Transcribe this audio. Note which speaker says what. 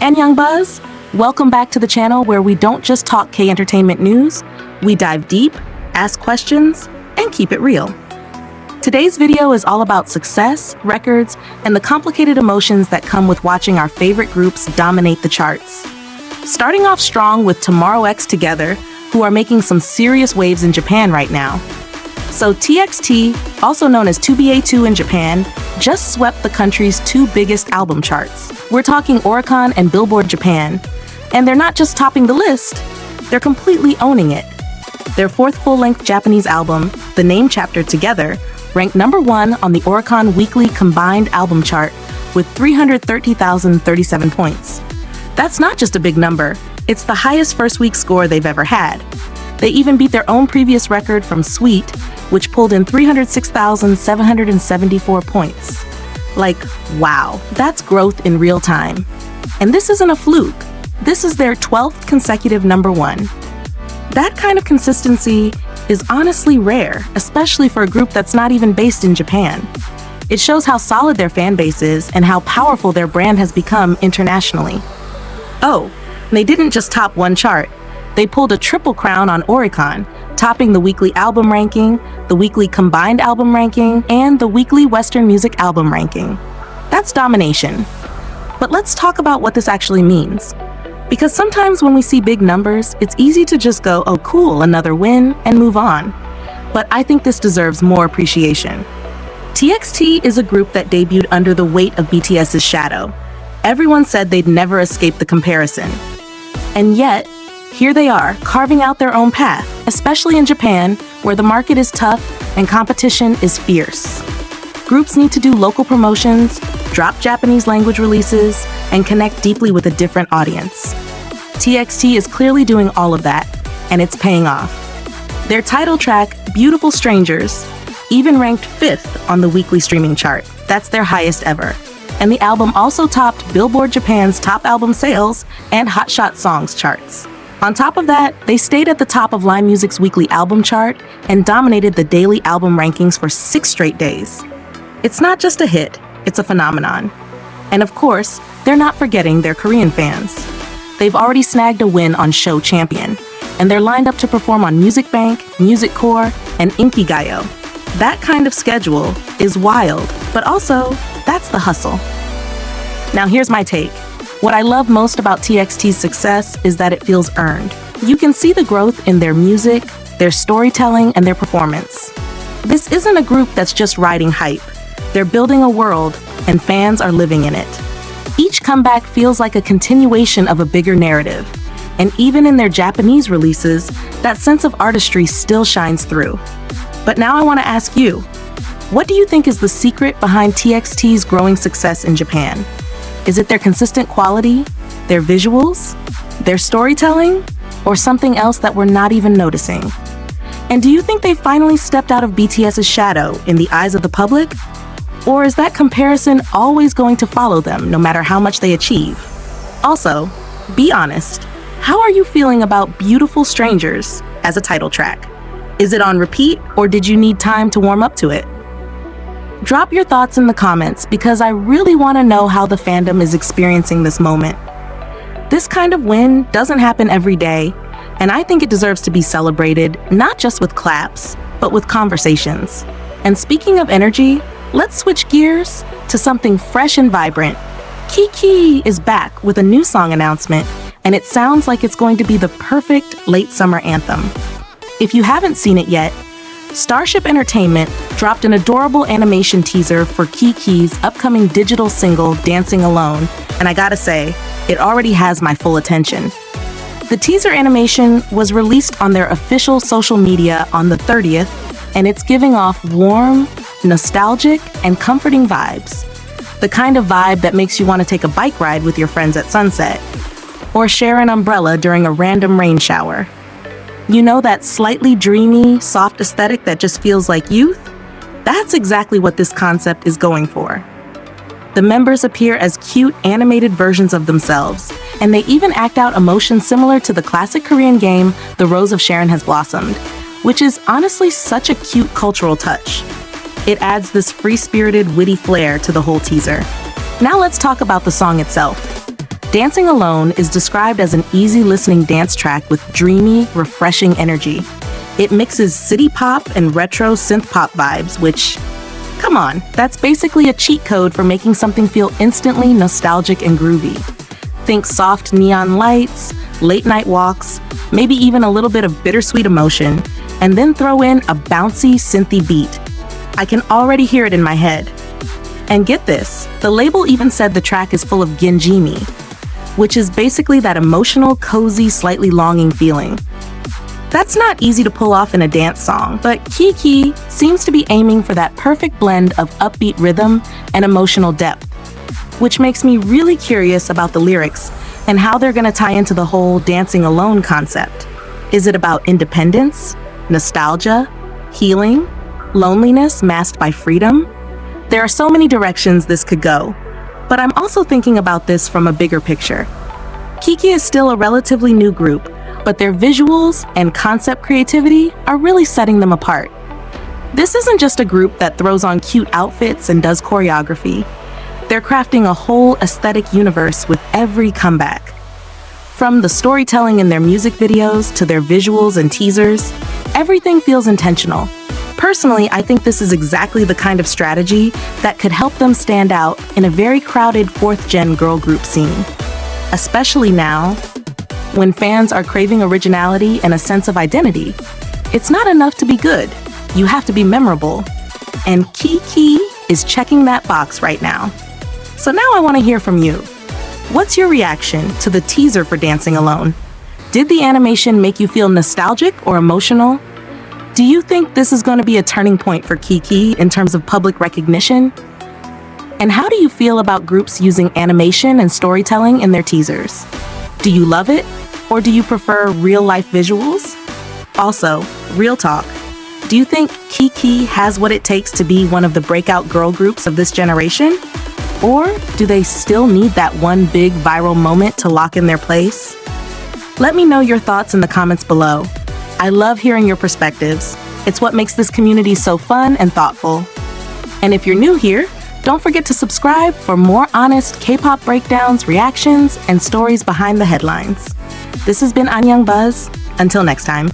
Speaker 1: AnnyeongBuzz, welcome back to the channel where we don't just talk K-entertainment news, we dive deep, ask questions, and keep it real. Today's video is all about success, records, and the complicated emotions that come with watching our favorite groups dominate the charts. Starting off strong with Tomorrow X Together, who are making some serious waves in Japan right now. So TXT, also known as 2BA2 in Japan, just swept the country's two biggest album charts. We're talking Oricon and Billboard Japan. And they're not just topping the list, they're completely owning it. Their fourth full-length Japanese album, The Name Chapter Together, ranked #1 on the Oricon Weekly Combined Album Chart with 330,037 points. That's not just a big number, it's the highest first-week score they've ever had. They even beat their own previous record from Sweet, which pulled in 306,774 points. Like, wow, that's growth in real time. And this isn't a fluke. This is their 12th consecutive #1. That kind of consistency is honestly rare, especially for a group that's not even based in Japan. It shows how solid their fan base is and how powerful their brand has become internationally. Oh, they didn't just top one chart. They pulled a triple crown on Oricon, topping the weekly album ranking, the weekly combined album ranking, and the weekly Western music album ranking. That's domination. But let's talk about what this actually means. Because sometimes when we see big numbers, it's easy to just go, oh cool, another win, and move on. But I think this deserves more appreciation. TXT is a group that debuted under the weight of BTS's shadow. Everyone said they'd never escape the comparison. And yet, here they are, carving out their own path, especially in Japan, where the market is tough and competition is fierce. Groups need to do local promotions, drop Japanese language releases, and connect deeply with a different audience. TXT is clearly doing all of that, and it's paying off. Their title track, Beautiful Strangers, even ranked 5th on the weekly streaming chart. That's their highest ever. And the album also topped Billboard Japan's top album sales and Hotshot Songs charts. On top of that, they stayed at the top of Line Music's weekly album chart and dominated the daily album rankings for 6 straight days. It's not just a hit, it's a phenomenon. And of course, they're not forgetting their Korean fans. They've already snagged a win on Show Champion, and they're lined up to perform on Music Bank, Music Core, and Inkigayo. That kind of schedule is wild, but also, that's the hustle. Now here's my take. What I love most about TXT's success is that it feels earned. You can see the growth in their music, their storytelling, and their performance. This isn't a group that's just riding hype. They're building a world, and fans are living in it. Each comeback feels like a continuation of a bigger narrative. And even in their Japanese releases, that sense of artistry still shines through. But now I want to ask you, what do you think is the secret behind TXT's growing success in Japan? Is it their consistent quality, their visuals, their storytelling, or something else that we're not even noticing? And do you think they finally stepped out of BTS's shadow in the eyes of the public? Or is that comparison always going to follow them no matter how much they achieve? Also, be honest, how are you feeling about Beautiful Strangers as a title track? Is it on repeat, or did you need time to warm up to it? Drop your thoughts in the comments because I really want to know how the fandom is experiencing this moment. This kind of win doesn't happen every day, and I think it deserves to be celebrated, not just with claps, but with conversations. And speaking of energy, let's switch gears to something fresh and vibrant. KiiiKiii is back with a new song announcement, and it sounds like it's going to be the perfect late summer anthem. If you haven't seen it yet, Starship Entertainment dropped an adorable animation teaser for KiiiKii's upcoming digital single, Dancing Alone, and I gotta say, it already has my full attention. The teaser animation was released on their official social media on the 30th, and it's giving off warm, nostalgic, and comforting vibes. The kind of vibe that makes you want to take a bike ride with your friends at sunset, or share an umbrella during a random rain shower. You know, that slightly dreamy, soft aesthetic that just feels like youth? That's exactly what this concept is going for. The members appear as cute, animated versions of themselves, and they even act out emotions similar to the classic Korean game, The Rose of Sharon Has Blossomed, which is honestly such a cute cultural touch. It adds this free-spirited, witty flair to the whole teaser. Now let's talk about the song itself. Dancing Alone is described as an easy-listening dance track with dreamy, refreshing energy. It mixes city pop and retro synth pop vibes, which, come on, that's basically a cheat code for making something feel instantly nostalgic and groovy. Think soft neon lights, late-night walks, maybe even a little bit of bittersweet emotion, and then throw in a bouncy, synthy beat. I can already hear it in my head. And get this, the label even said the track is full of ginjimi, which is basically that emotional, cozy, slightly longing feeling. That's not easy to pull off in a dance song, but KiiiKiii seems to be aiming for that perfect blend of upbeat rhythm and emotional depth, which makes me really curious about the lyrics and how they're gonna tie into the whole dancing alone concept. Is it about independence, nostalgia, healing, loneliness masked by freedom? There are so many directions this could go, but I'm also thinking about this from a bigger picture. KiiiKiii is still a relatively new group, but their visuals and concept creativity are really setting them apart. This isn't just a group that throws on cute outfits and does choreography. They're crafting a whole aesthetic universe with every comeback. From the storytelling in their music videos to their visuals and teasers, everything feels intentional. Personally, I think this is exactly the kind of strategy that could help them stand out in a very crowded fourth-gen girl group scene. Especially now, when fans are craving originality and a sense of identity. It's not enough to be good. You have to be memorable. And KiiiKiii is checking that box right now. So now I want to hear from you. What's your reaction to the teaser for Dancing Alone? Did the animation make you feel nostalgic or emotional? Do you think this is going to be a turning point for KiiiKiii in terms of public recognition? And how do you feel about groups using animation and storytelling in their teasers? Do you love it? Or do you prefer real-life visuals? Also, real talk, do you think KiiiKiii has what it takes to be one of the breakout girl groups of this generation? Or do they still need that one big viral moment to lock in their place? Let me know your thoughts in the comments below. I love hearing your perspectives. It's what makes this community so fun and thoughtful. And if you're new here, don't forget to subscribe for more honest K-pop breakdowns, reactions, and stories behind the headlines. This has been AnnyeongBuzz. Until next time.